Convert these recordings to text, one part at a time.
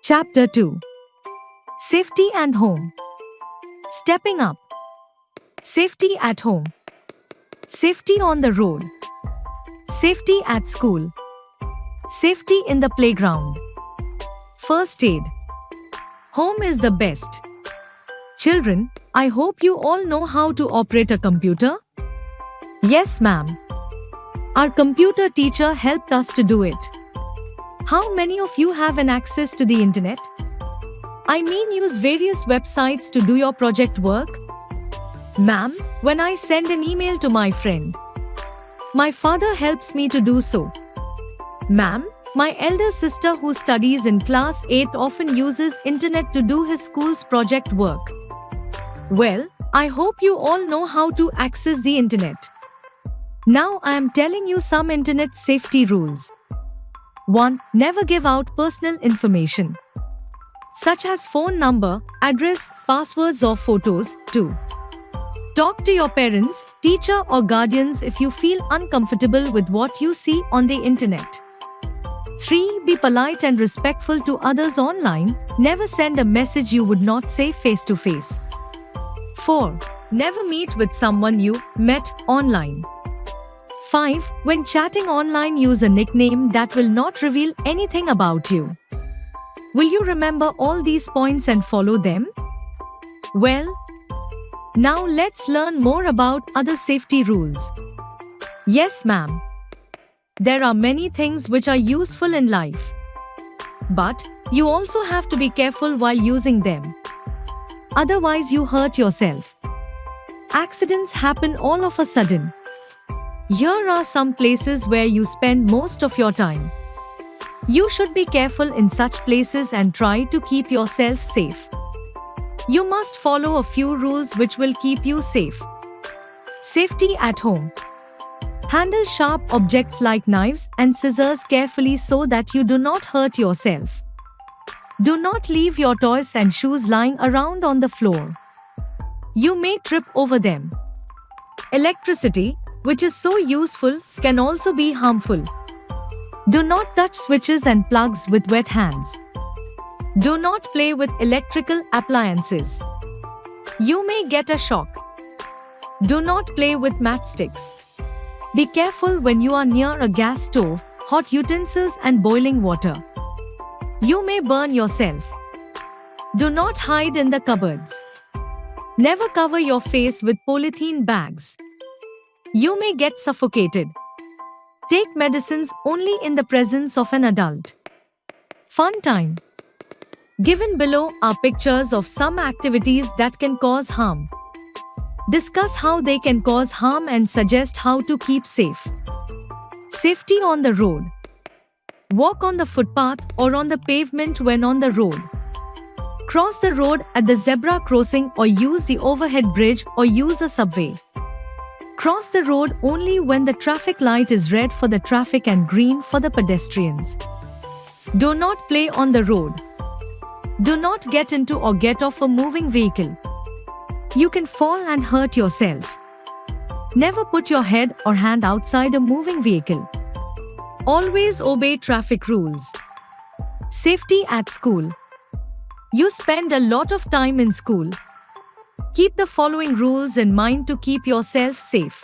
Chapter 2. Safety and Home. Stepping up. Safety at home. Safety on the road. Safety at school. Safety in the playground. First aid. Home is the best. Children, I hope you all know how to operate a computer? Yes, ma'am. Our computer teacher helped us to do it. How many of you have an access to the internet? I mean, use various websites to do your project work? Ma'am, when I send an email to my friend, my father helps me to do so. Ma'am, my elder sister who studies in class 8 often uses internet to do his school's project work. Well, I hope you all know how to access the internet. Now I am telling you some internet safety rules. 1. Never give out personal information, such as phone number, address, passwords or photos. 2. Talk to your parents, teacher or guardians if you feel uncomfortable with what you see on the internet. 3. Be polite and respectful to others online. Never send a message you would not say face to face. 4. Never meet with someone you met online. 5. When chatting online, use a nickname that will not reveal anything about you. Will you remember all these points and follow them? Well, now let's learn more about other safety rules. Yes, ma'am. There are many things which are useful in life. But you also have to be careful while using them. Otherwise, you hurt yourself. Accidents happen all of a sudden. Here are some places where you spend most of your time. You should be careful in such places and try to keep yourself safe. You must follow a few rules which will keep you safe. Safety at home. Handle sharp objects like knives and scissors carefully so that you do not hurt yourself. Do not leave your toys and shoes lying around on the floor. You may trip over them. Electricity, which is so useful, can also be harmful. Do not touch switches and plugs with wet hands. Do not play with electrical appliances. You may get a shock. Do not play with matchsticks. Be careful when you are near a gas stove, hot utensils and boiling water. You may burn yourself. Do not hide in the cupboards. Never cover your face with polythene bags. You may get suffocated. Take medicines only in the presence of an adult. Fun time. Given below are pictures of some activities that can cause harm. Discuss how they can cause harm and suggest how to keep safe. Safety on the road. Walk on the footpath or on the pavement when on the road. Cross the road at the zebra crossing or use the overhead bridge or use a subway. Cross the road only when the traffic light is red for the traffic and green for the pedestrians. Do not play on the road. Do not get into or get off a moving vehicle. You can fall and hurt yourself. Never put your head or hand outside a moving vehicle. Always obey traffic rules. Safety at school. You spend a lot of time in school. Keep the following rules in mind to keep yourself safe.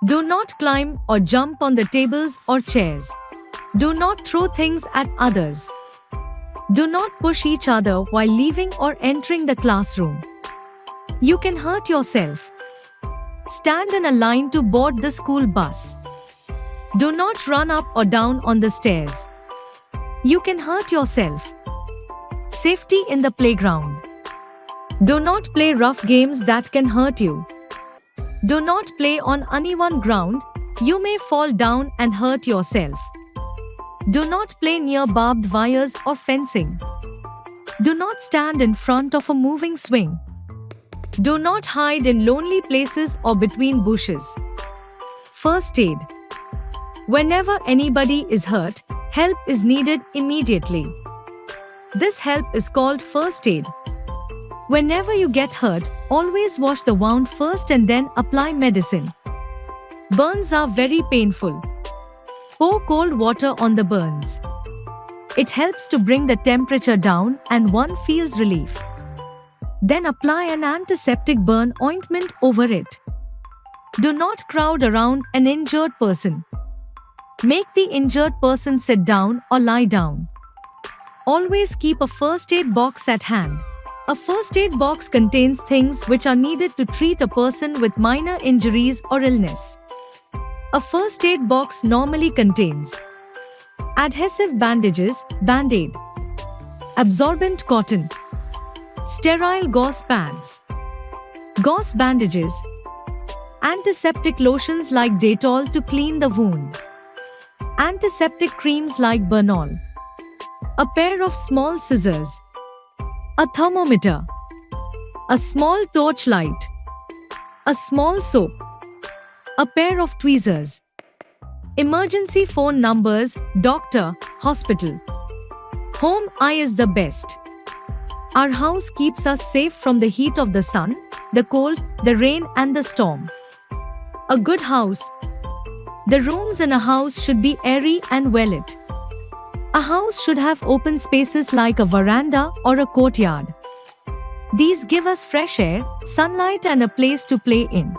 Do not climb or jump on the tables or chairs. Do not throw things at others. Do not push each other while leaving or entering the classroom. You can hurt yourself. Stand in a line to board the school bus. Do not run up or down on the stairs. You can hurt yourself. Safety in the playground. Do not play rough games that can hurt you. Do not play on uneven ground. You may fall down and hurt yourself. Do not play near barbed wires or fencing. Do not stand in front of a moving swing. Do not hide in lonely places or between bushes. First aid. Whenever anybody is hurt, help is needed immediately. This help is called first aid. Whenever you get hurt, always wash the wound first and then apply medicine. Burns are very painful. Pour cold water on the burns. It helps to bring the temperature down and one feels relief. Then apply an antiseptic burn ointment over it. Do not crowd around an injured person. Make the injured person sit down or lie down. Always keep a first aid box at hand. A first aid box contains things which are needed to treat a person with minor injuries or illness. A first aid box normally contains adhesive bandages, Band-Aid, absorbent cotton, sterile gauze pads, gauze bandages, antiseptic lotions like Dettol to clean the wound, antiseptic creams like Bernol, a pair of small scissors, a thermometer, a small torchlight, a small soap, a pair of tweezers, emergency phone numbers, doctor, hospital. Home eye is the best. Our house keeps us safe from the heat of the sun, the cold, the rain and the storm. A good house. The rooms in a house should be airy and well lit. A house should have open spaces like a veranda or a courtyard. These give us fresh air, sunlight and a place to play in.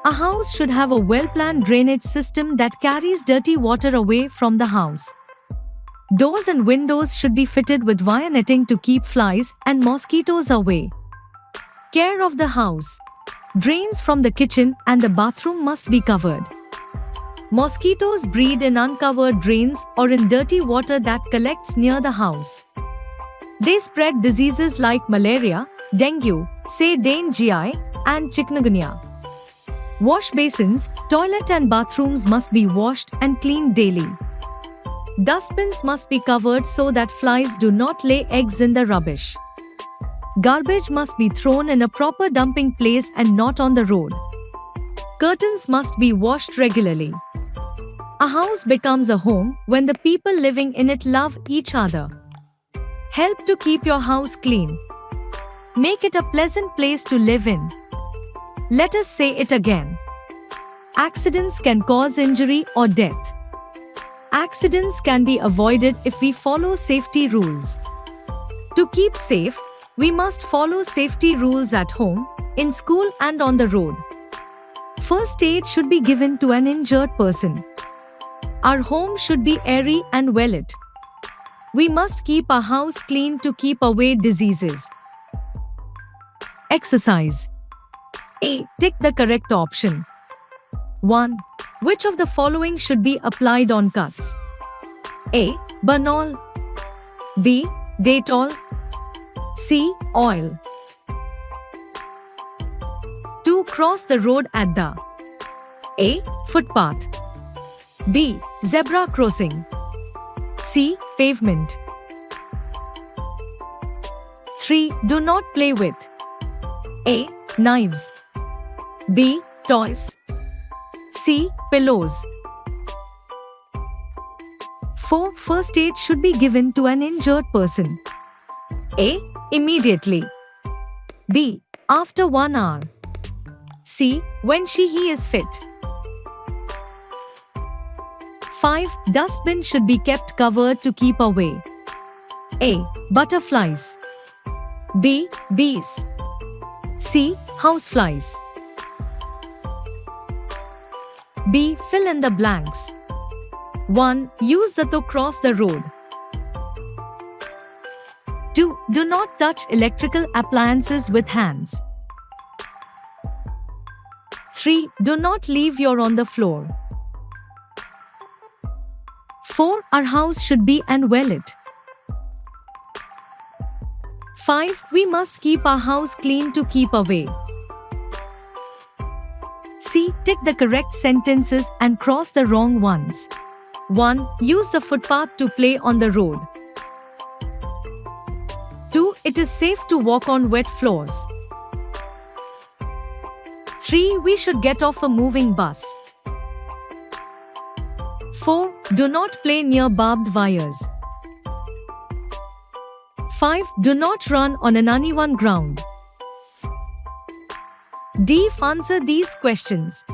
A house should have a well-planned drainage system that carries dirty water away from the house. Doors and windows should be fitted with wire netting to keep flies and mosquitoes away. Care of the house. Drains from the kitchen and the bathroom must be covered. Mosquitoes breed in uncovered drains or in dirty water that collects near the house. They spread diseases like malaria, dengue, dengue, and chikungunya. Wash basins, toilet and bathrooms must be washed and cleaned daily. Dustbins must be covered so that flies do not lay eggs in the rubbish. Garbage must be thrown in a proper dumping place and not on the road. Curtains must be washed regularly. A house becomes a home when the people living in it love each other. Help to keep your house clean. Make it a pleasant place to live in. Let us say it again. Accidents can cause injury or death. Accidents can be avoided if we follow safety rules. To keep safe, we must follow safety rules at home, in school and on the road. First aid should be given to an injured person. Our home should be airy and well lit. We must keep our house clean to keep away diseases. Exercise. A. Tick the correct option. 1. Which of the following should be applied on cuts? A. Bernol. B. Dettol. C. Oil. 2. Cross the road at the A. Footpath. B. Zebra crossing. C. Pavement. 3. Do not play with A. Knives. B. Toys. C. Pillows. 4. First aid should be given to an injured person. A. Immediately. B. After 1 hour. C. When he is fit. 5. Dustbin should be kept covered to keep away A. Butterflies. B. Bees. C. Houseflies. B. Fill in the blanks. 1. Use the to cross the road. 2. Do not touch electrical appliances with hands. 3. Do not leave your on the floor. 4. Our house should be and well lit. 5. We must keep our house clean to keep away. C. Tick the correct sentences and cross the wrong ones. 1. Use the footpath to play on the road. 2. It is safe to walk on wet floors. 3. We should get off a moving bus. 4. Do not play near barbed wires. 5. Do not run on an uneven ground. D. Answer these questions.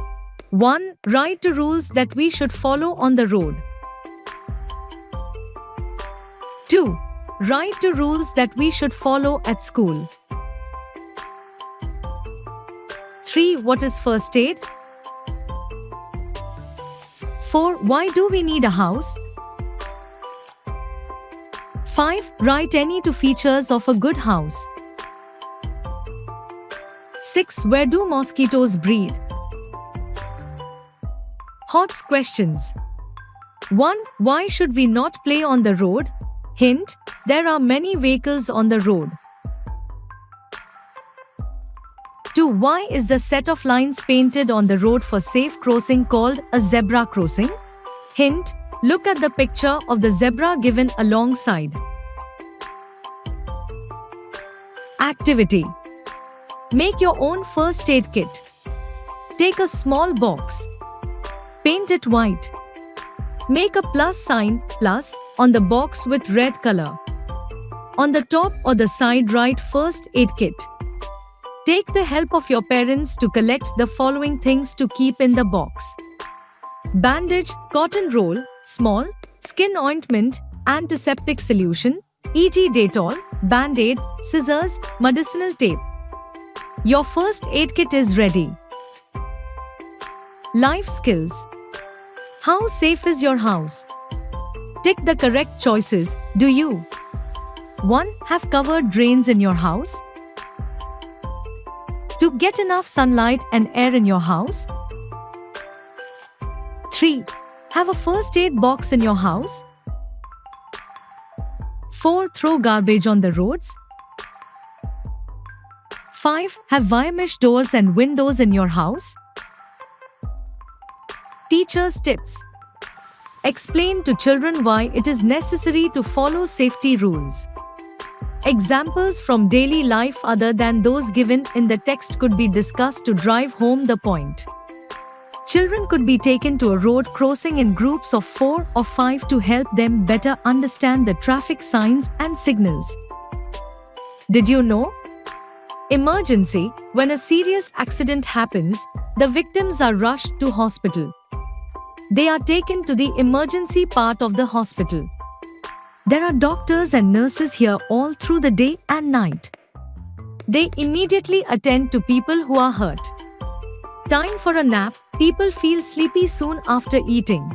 1. Write the rules that we should follow on the road. 2. Write the rules that we should follow at school. 3. What is first aid? 4. Why do we need a house? 5. Write any two features of a good house. 6. Where do mosquitoes breed? HOTS questions. 1. Why should we not play on the road? Hint: there are many vehicles on the road. 2. Why is the set of lines painted on the road for safe crossing called a zebra crossing? Hint: look at the picture of the zebra given alongside. Activity: make your own first aid kit. Take a small box. Paint it white. Make a plus sign, plus, on the box with red color. On the top or the side write first aid kit. Take the help of your parents to collect the following things to keep in the box: bandage, cotton roll, small, skin ointment, antiseptic solution, e.g. Dettol, band-aid, scissors, medicinal tape. Your first aid kit is ready. Life skills. How safe is your house? Tick the correct choices. Do you 1. Have covered drains in your house? 2. Get enough sunlight and air in your house? 3. Have a first aid box in your house? 4. Throw garbage on the roads? 5. Have wire mesh doors and windows in your house? Teacher's tips. Explain to children why it is necessary to follow safety rules. Examples from daily life other than those given in the text could be discussed to drive home the point. Children could be taken to a road crossing in groups of 4 or 5 to help them better understand the traffic signs and signals. Did you know? Emergency: when a serious accident happens, the victims are rushed to hospital. They are taken to the emergency part of the hospital. There are doctors and nurses here all through the day and night. They immediately attend to people who are hurt. Time for a nap: people feel sleepy soon after eating.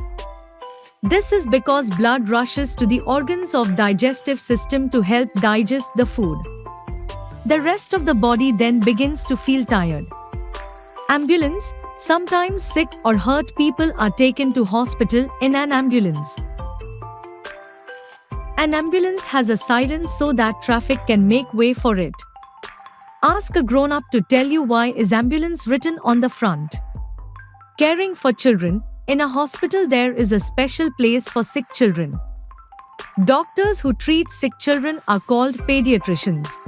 This is because blood rushes to the organs of digestive system to help digest the food. The rest of the body then begins to feel tired. Ambulance: sometimes sick or hurt people are taken to hospital in an ambulance. An ambulance has a siren so that traffic can make way for it. Ask a grown-up to tell you why is ambulance written on the front. Caring for children: in a hospital there is a special place for sick children. Doctors who treat sick children are called pediatricians.